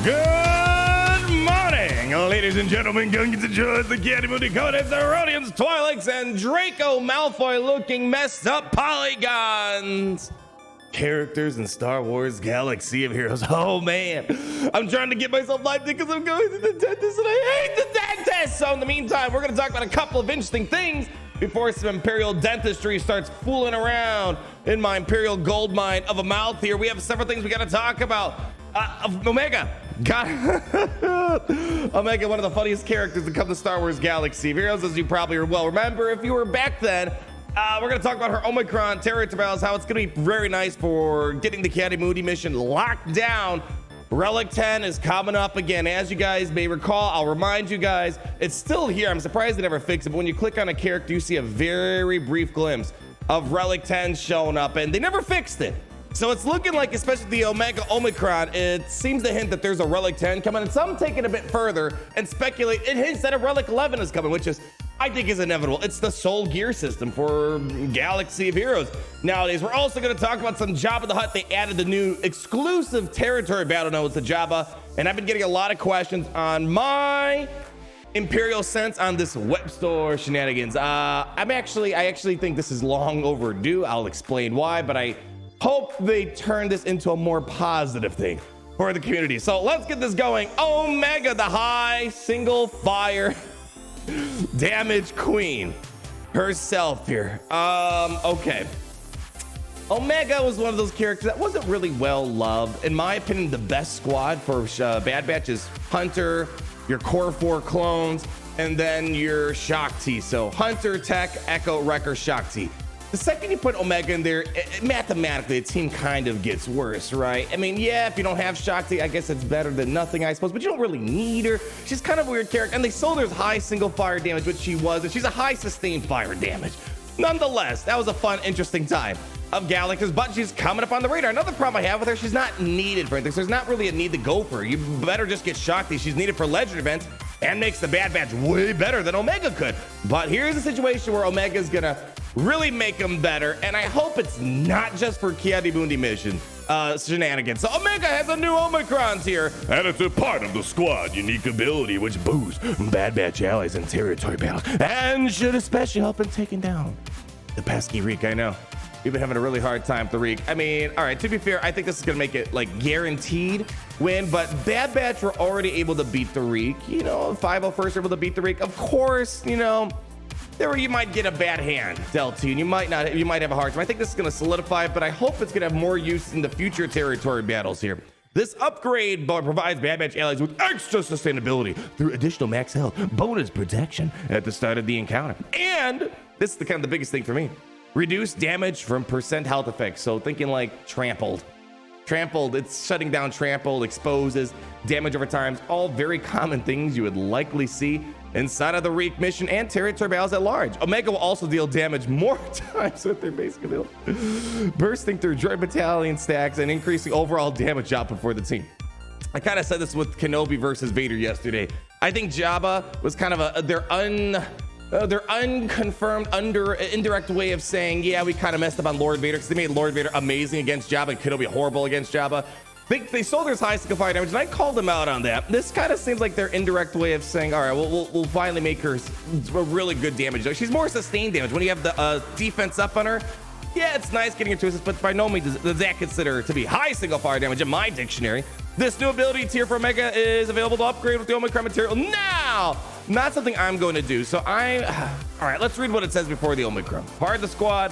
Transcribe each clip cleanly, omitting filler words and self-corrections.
Good morning, ladies and gentlemen, youngins and joys, the Candy Codex, the Rodians, Twi'leks, and Draco Malfoy looking messed up polygons. Characters in Star Wars Galaxy of Heroes. Oh man, I'm trying to get myself live because I'm going to the dentist and I hate the dentist. So in the meantime, we're going to talk about a couple of interesting things before some Imperial dentistry starts fooling around in my Imperial gold mine of a mouth here. We have several things we got to talk about. Omega. God. Omega, one of the funniest characters to come to Star Wars Galaxy of Heroes, as you probably well remember if you were back then. We're going to talk about her Omicron territory battles, how it's going to be very nice for getting the Caddy mission locked down. Relic 10 is coming up again. As you guys may recall, I'll remind you guys, it's still here. I'm surprised they never fixed it, but when you click on a character, you see a very brief glimpse of Relic 10 showing up, and they never fixed it. So it's looking like, especially the Omega Omicron, it seems to hint that there's a Relic 10 coming, and some take it a bit further and speculate. It hints that a Relic 11 is coming, which is, I think, is inevitable. It's the sole gear system for Galaxy of Heroes nowadays. We're also going to talk about some Jabba the Hutt. They added the new exclusive territory battle nodes to Jabba, and I've been getting a lot of questions on my Imperial sense on this web store shenanigans. I actually think this is long overdue. I'll explain why, but I hope they turn this into a more positive thing for the community. So let's get this going. Omega, the high single fire damage queen herself here. Okay. Omega was one of those characters that wasn't really well loved. In my opinion, the best squad for Bad Batch is Hunter, your core 4 clones, and then your Shakti. So Hunter, Tech, Echo, Wrecker, Shakti. The second you put Omega in there, mathematically, the team kind of gets worse, right? I mean, yeah, if you don't have Shakti, I guess it's better than nothing, I suppose, but you don't really need her. She's kind of a weird character, and they sold her as high single fire damage, which she was, and she's a high sustained fire damage. Nonetheless, that was a fun, interesting time of Galactus, but she's coming up on the radar. Another problem I have with her, she's not needed for anything. So there's not really a need to go for her. You better just get Shakti. She's needed for legend events and makes the Bad Batch way better than Omega could. But here's a situation where Omega's gonna really make them better, and I hope it's not just for Kiadi mission shenanigans. So Omega has a new Omicrons here, and it's a part of the squad unique ability which boosts Bad Batch allies in territory battles and should especially help in taking down the pesky Reek. I know we've been having a really hard time with the Reek. I mean, all right, to be fair, I think this is gonna make it like guaranteed win, but Bad Batch were already able to beat the Reek. You know, 501st were able to beat the Reek. Of course, you know, you might get a bad hand dealt to you, and you might have a hard time. I think this is going to solidify it, but I hope it's going to have more use in the future territory battles here. This upgrade provides Bad Batch allies with extra sustainability through additional max health, bonus protection at the start of the encounter, and this is the kind of the biggest thing for me: reduce damage from percent health effects. So thinking like trampled, it's shutting down trampled, exposes damage over time. All very common things you would likely see inside of the Reek mission and territory battles at large. Omega will also deal damage more times with their basic ability, bursting through droid battalion stacks and increasing overall damage output for the team. I kind of said this with Kenobi versus Vader yesterday. I think Jabba was kind of their unconfirmed indirect way of saying, yeah, we kind of messed up on Lord Vader, because they made Lord Vader amazing against Jabba and Kenobi horrible against Jabba. They sold her as high single fire damage, and I called them out on that. This kind of seems like their indirect way of saying, all right, we'll finally make her a really good damage. She's more sustained damage. When you have the defense up on her, yeah, it's nice getting her to assist, but by no means does that consider her to be high single fire damage in my dictionary. This new ability tier for Omega is available to upgrade with the Omicron material now. Not something I'm going to do. So all right, let's read what it says before the Omicron. Part of the squad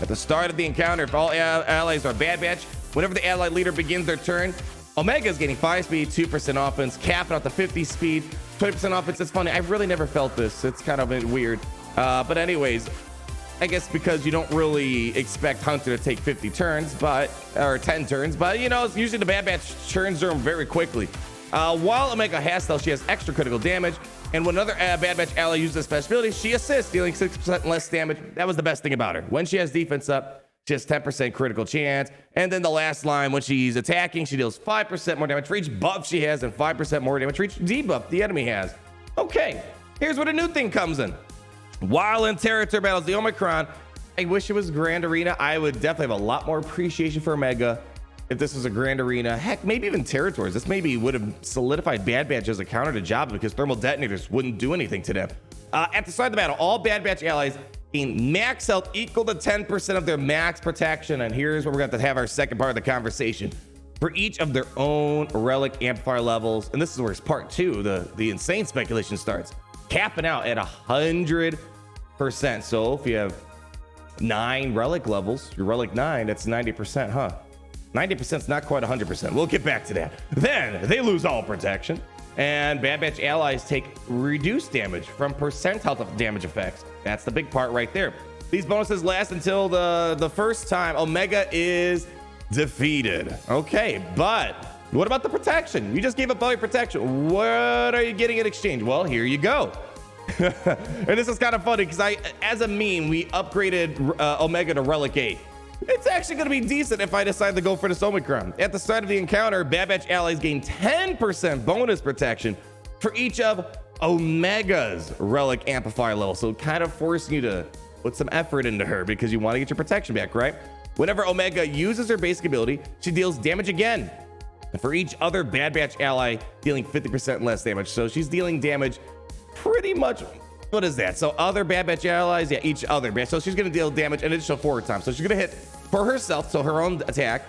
at the start of the encounter, if all allies are Bad Batch, whenever the allied leader begins their turn, Omega is getting 5 speed, 2% offense, capping out the 50 speed, 20% offense. It's funny, I've really never felt this. It's kind of weird. But anyways, I guess because you don't really expect Hunter to take 50 turns, or 10 turns, but you know, usually the Bad Batch turns her very quickly. While Omega has stealth, she has extra critical damage, and when another Bad Batch ally uses a special ability, she assists, dealing 6% less damage. That was the best thing about her. When she has defense up, just 10% critical chance. And then the last line, when she's attacking, she deals 5% more damage for each buff she has and 5% more damage for each debuff the enemy has. Okay, here's where the new thing comes in. While in territory battles, the Omicron, I wish it was Grand Arena. I would definitely have a lot more appreciation for Omega if this was a Grand Arena, heck, maybe even territories. This maybe would have solidified Bad Batch as a counter to Jabba because thermal detonators wouldn't do anything to them. At the start of the battle, all Bad Batch allies gain max health equal to 10% of their max protection. And here's where we're going to have our second part of the conversation. For each of their own relic amplifier levels, and this is where it's part two, the insane speculation starts, capping out at 100%. So if you have 9 relic levels, your relic 9, that's 90%, huh? 90% is not quite 100%. We'll get back to that. Then they lose all protection, and Bad Batch allies take reduced damage from percent health of damage effects. That's the big part right there. These bonuses last until the first time Omega is defeated. Okay, but what about the protection? You just gave up all your protection. What are you getting in exchange? Well, here you go. And this is kind of funny because as a meme, we upgraded Omega to Relic 8. It's actually going to be decent if I decide to go for this Omicron. At the start of the encounter, Bad Batch allies gain 10% bonus protection for each of Omega's relic amplifier level. So kind of forcing you to put some effort into her because you want to get your protection back, right? Whenever Omega uses her basic ability, she deals damage again. And for each other Bad Batch ally, dealing 50% less damage. So she's dealing damage pretty much. What is that? So other Bad Batch allies, yeah, each other batch. So she's going to deal damage an additional 4 times. So she's going to hit for herself, so her own attack,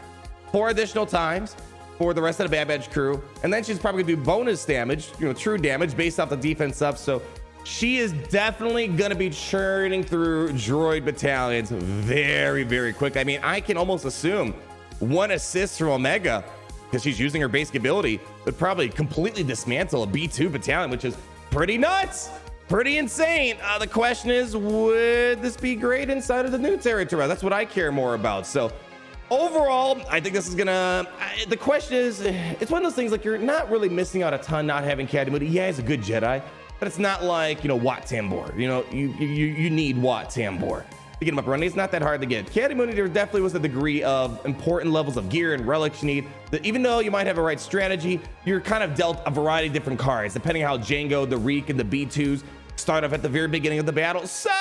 4 additional times for the rest of the Bad Batch crew. And then she's probably going to do bonus damage, true damage based off the defense up. So she is definitely going to be churning through droid battalions very, very quick. I mean, I can almost assume 1 assist from Omega, because she's using her basic ability, would probably completely dismantle a B2 battalion, which is pretty nuts. Pretty insane. The question is, would this be great inside of the new territory? That's what I care more about. So overall, I think this is gonna, the question is, it's one of those things like you're not really missing out a ton not having Cadimudi. Yeah, he's a good Jedi, but it's not like, Wat Tambor. You need Wat Tambor to get him up running. It's not that hard to get. Cadimudi, there definitely was a degree of important levels of gear and relics you need. That even though you might have a right strategy, you're kind of dealt a variety of different cards, depending on how Django, the Reek, and the B2s start off at the very beginning of the battle. So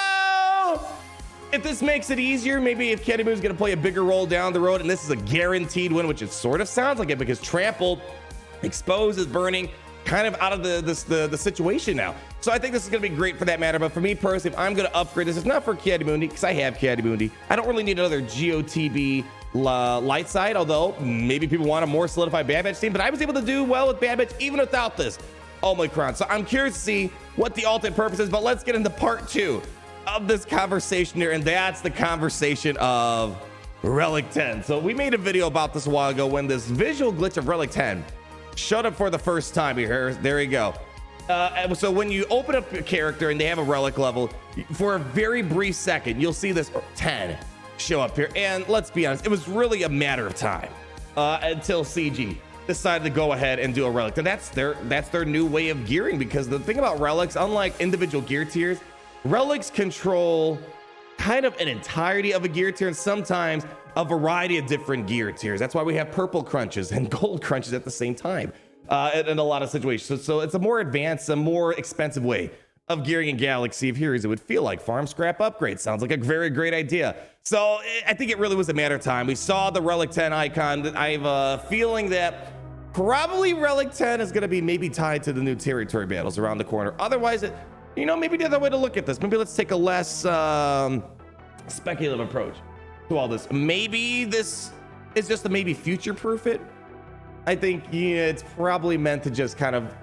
if this makes it easier, maybe if Cadimudi is going to play a bigger role down the road, and this is a guaranteed win, which it sort of sounds like it, because Trampled, Exposed is burning, kind of out of the situation now. So I think this is going to be great for that matter. But for me personally, if I'm going to upgrade this, it's not for Cadimudi, because I have Cadimudi. I don't really need another GOTB light side, although maybe people want a more solidified Bad Batch team. But I was able to do well with Bad Batch even without this Omicron. So I'm curious to see what the ultimate purpose is. But let's get into part 2 of this conversation here, and that's the conversation of Relic 10. So we made a video about this a while ago when this visual glitch of Relic 10 showed up for the first time here. There you go. So when you open up your character and they have a relic level, for a very brief second, you'll see this 10 show up here. And let's be honest, it was really a matter of time until CG decided to go ahead and do a relic. And that's their new way of gearing, because the thing about relics, unlike individual gear tiers, relics control kind of an entirety of a gear tier, and sometimes a variety of different gear tiers. That's why we have purple crunches and gold crunches at the same time in a lot of situations. So it's a more advanced, a more expensive way of gearing in Galaxy of Heroes. It would feel like farm scrap upgrade. Sounds like a very great idea. So I think it really was a matter of time. We saw the Relic 10 icon. I have a feeling that probably Relic 10 is going to be maybe tied to the new territory battles around the corner. Otherwise, maybe the other way to look at this, maybe let's take a less speculative approach to all this. Maybe this is just to maybe future-proof it. I think it's probably meant to just kind of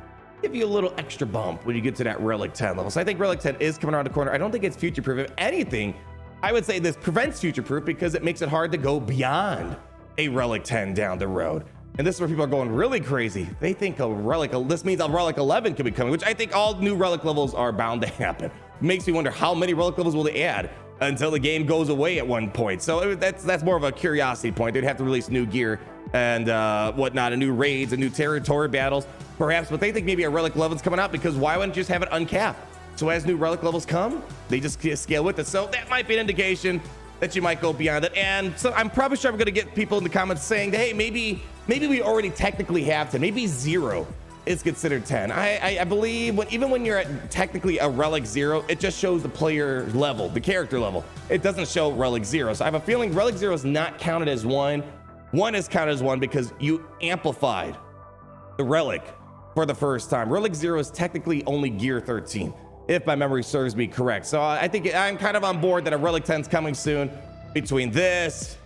give you a little extra bump when you get to that Relic 10 level. So I think Relic 10 is coming around the corner. I don't think it's future-proof. If anything, I would say this prevents future-proof because it makes it hard to go beyond a Relic 10 down the road. And this is where people are going really crazy. They think this means a Relic 11 could be coming, which I think all new Relic levels are bound to happen. Makes me wonder how many Relic levels will they add until the game goes away at one point. So that's more of a curiosity point. They'd have to release new gear and whatnot, and new raids and new territory battles, perhaps. But they think maybe a Relic 11's coming out, because why wouldn't you just have it uncapped? So as new Relic levels come, they just scale with it. So that might be an indication that you might go beyond it. And so I'm probably sure I'm going to get people in the comments saying, hey, maybe we already technically have 10. Maybe 0 is considered 10. I believe even when you're at technically a Relic 0, it just shows the player level, the character level. It doesn't show Relic 0. So I have a feeling Relic 0 is not counted as 1. One is counted as one because you amplified the Relic for the first time. Relic 0 is technically only gear 13, if my memory serves me correct. So I think I'm kind of on board that a Relic 10 is coming soon. Between this,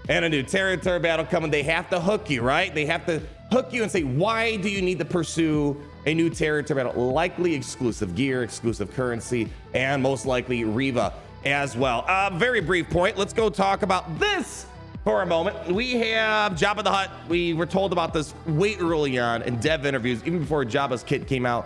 and a new territory battle coming, they have to hook you, right? They have to hook you and say, why do you need to pursue a new territory battle? Likely exclusive gear, exclusive currency, and most likely Riva as well. Very brief point. Let's go talk about this for a moment. We have Jabba the Hutt. We were told about this way early on in dev interviews, even before Jabba's kit came out.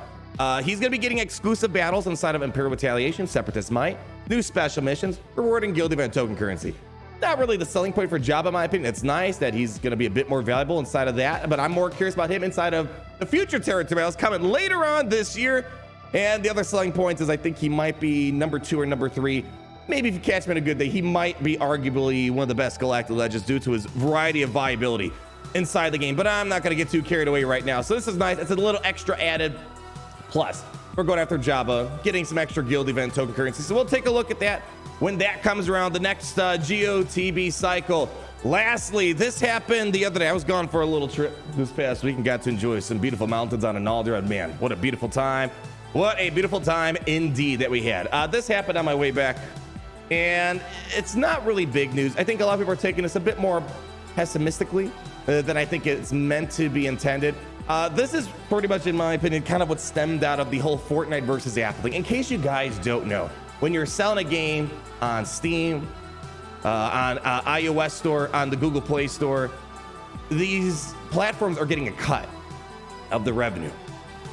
He's going to be getting exclusive battles inside of Imperial Retaliation, Separatist Might, new special missions, rewarding guild event token currency. Not really the selling point for Jabba, in my opinion. It's nice that he's going to be a bit more valuable inside of that, but I'm more curious about him inside of the future territory battles coming later on this year. And the other selling points is I think he might be number 2 or number 3. Maybe if you catch him in a good day, he might be arguably one of the best Galactic Legends due to his variety of viability inside the game. But I'm not going to get too carried away right now. So this is nice. It's a little extra added. Plus, we're going after Jabba, getting some extra guild event token currency. So we'll take a look at that when that comes around, the next GOTB cycle. Lastly, this happened the other day. I was gone for a little trip this past week and got to enjoy some beautiful mountains on Analder. And man, what a beautiful time. What a beautiful time indeed that we had. This happened on my way back, and it's not really big news. I think a lot of people are taking this a bit more pessimistically than I think it's meant to be intended. This is pretty much, in my opinion, kind of what stemmed out of the whole Fortnite versus Apple thing. In case you guys don't know, when you're selling a game on Steam, on iOS store, on the Google Play Store, these platforms are getting a cut of the revenue.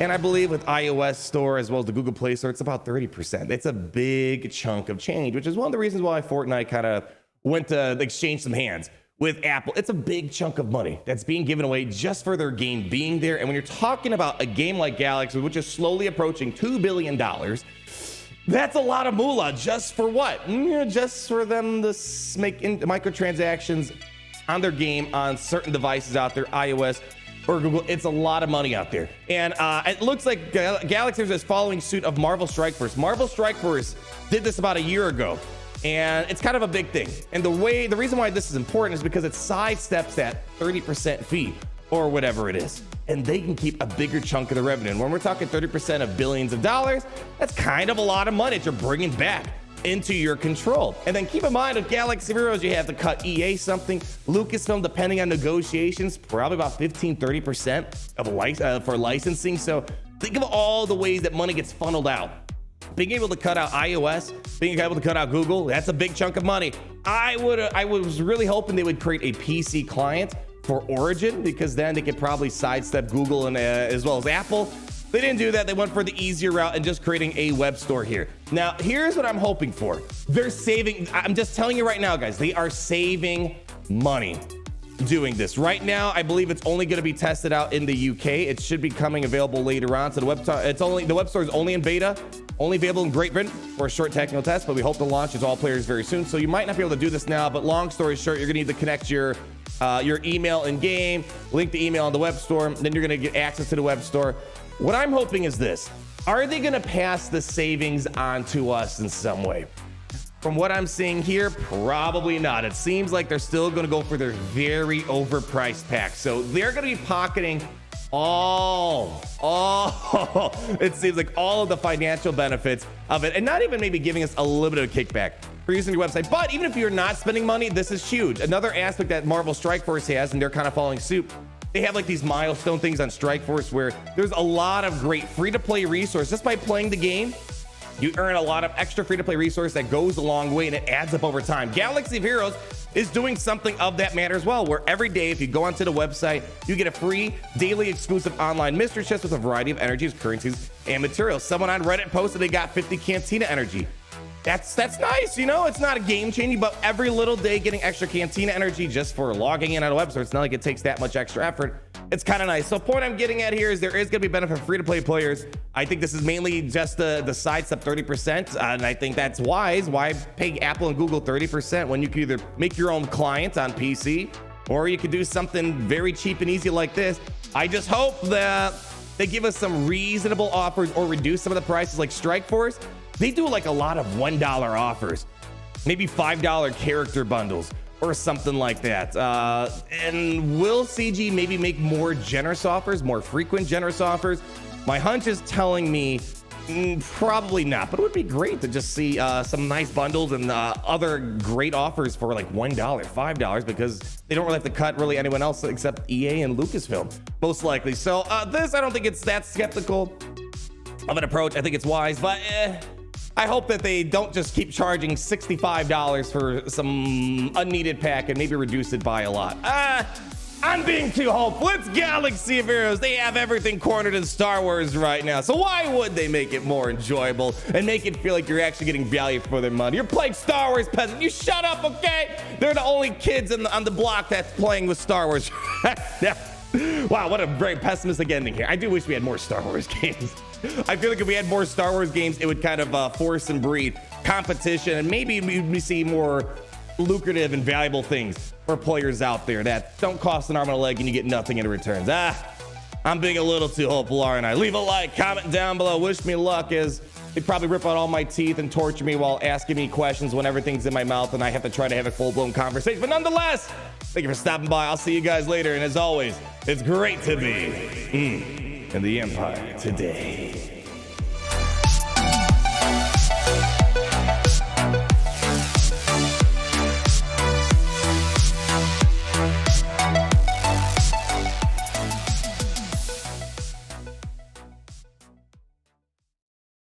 And I believe with iOS store as well as the Google Play Store, it's about 30%. It's a big chunk of change, which is one of the reasons why Fortnite kind of went to exchange some hands with Apple. It's a big chunk of money that's being given away just for their game being there. And when you're talking about a game like Galaxy, which is slowly approaching $2 billion, that's a lot of moolah just for what? Just for them to make microtransactions on their game on certain devices out there, iOS or Google. It's a lot of money out there. And it looks like Galaxy is following suit of Marvel Strike Force. Marvel Strike Force did this about a year ago. And it's kind of a big thing. And the reason why this is important is because it sidesteps that 30% fee or whatever it is. And they can keep a bigger chunk of the revenue. And when we're talking 30% of billions of dollars, that's kind of a lot of money that you're bringing back into your control. And then keep in mind with Galaxy Heroes, you have to cut EA something, Lucasfilm, depending on negotiations, probably about 15-30% of for licensing. So think of all the ways that money gets funneled out. Being able to cut out iOS, being able to cut out Google, that's a big chunk of money. I was really hoping they would create a PC client for Origin, because then they could probably sidestep Google and as well as Apple. They didn't do that. They went for the easier route and just creating a web store here. Now, here's what I'm hoping for. They're saving, I'm just telling you right now, guys, they are saving money doing this. Right now, I believe it's only going to be tested out in the UK. It should be coming available later on. So the web store is only in beta, only available in Great Britain for a short technical test, but we hope to launch it to all players very soon. So you might not be able to do this now, but long story short, you're going to need to connect your email in game, link the email on the web store, then you're going to get access to the web store. What I'm hoping is this: are they going to pass the savings on to us in some way? From what I'm seeing here, probably not. It seems like they're still going to go for their very overpriced packs. So they're going to be pocketing it seems like all of the financial benefits of it, and not even maybe giving us a little bit of kickback for using your website. But even if you're not spending money, this is huge. Another aspect that Marvel Strike Force has, and they're kind of following suit, they have like these milestone things on Strike Force where there's a lot of great free-to-play resources. Just by playing the game, you earn a lot of extra free-to-play resource that goes a long way, and it adds up over time. Galaxy of Heroes is doing something of that matter as well, where every day, if you go onto the website, you get a free daily exclusive online mystery chest with a variety of energies, currencies, and materials. Someone on Reddit posted they got 50 Cantina energy. That's nice, you know? It's not a game changing, but every little day getting extra Cantina energy just for logging in on a website, it's not like it takes that much extra effort. It's kind of nice. So point I'm getting at here is there is going to be benefit for free-to-play players. I think this is mainly just the sidestep 30%, and I think that's wise. Why pay Apple and Google 30% when you can either make your own client on PC, or you could do something very cheap and easy like this? I just hope that they give us some reasonable offers or reduce some of the prices. Like Strike Force, they do like a lot of $1 offers, maybe $5 character bundles, or something like that. And will CG maybe make more generous offers, more frequent generous offers? My hunch is telling me probably not, but it would be great to just see some nice bundles and other great offers for like $1, $5, because they don't really have to cut really anyone else except EA and Lucasfilm, most likely. So this, I don't think it's that skeptical of an approach. I think it's wise, but I hope that they don't just keep charging $65 for some unneeded pack and maybe reduce it by a lot. I'm being too hopeful. It's Galaxy of Heroes. They have everything cornered in Star Wars right now. So why would they make it more enjoyable and make it feel like you're actually getting value for their money? You're playing Star Wars, peasant. You shut up, okay? They're the only kids on the block that's playing with Star Wars. Wow, what a very pessimistic ending here. I do wish we had more Star Wars games. I feel like if we had more Star Wars games, it would kind of force and breed competition, and maybe we see more lucrative and valuable things for players out there that don't cost an arm and a leg and you get nothing in returns. I'm being a little too hopeful, aren't I? Leave a like, comment down below, wish me luck, as they probably rip out all my teeth and torture me while asking me questions when everything's in my mouth and I have to try to have a full-blown conversation. But nonetheless, thank you for stopping by. I'll see you guys later, and as always, it's great to be in the Empire today.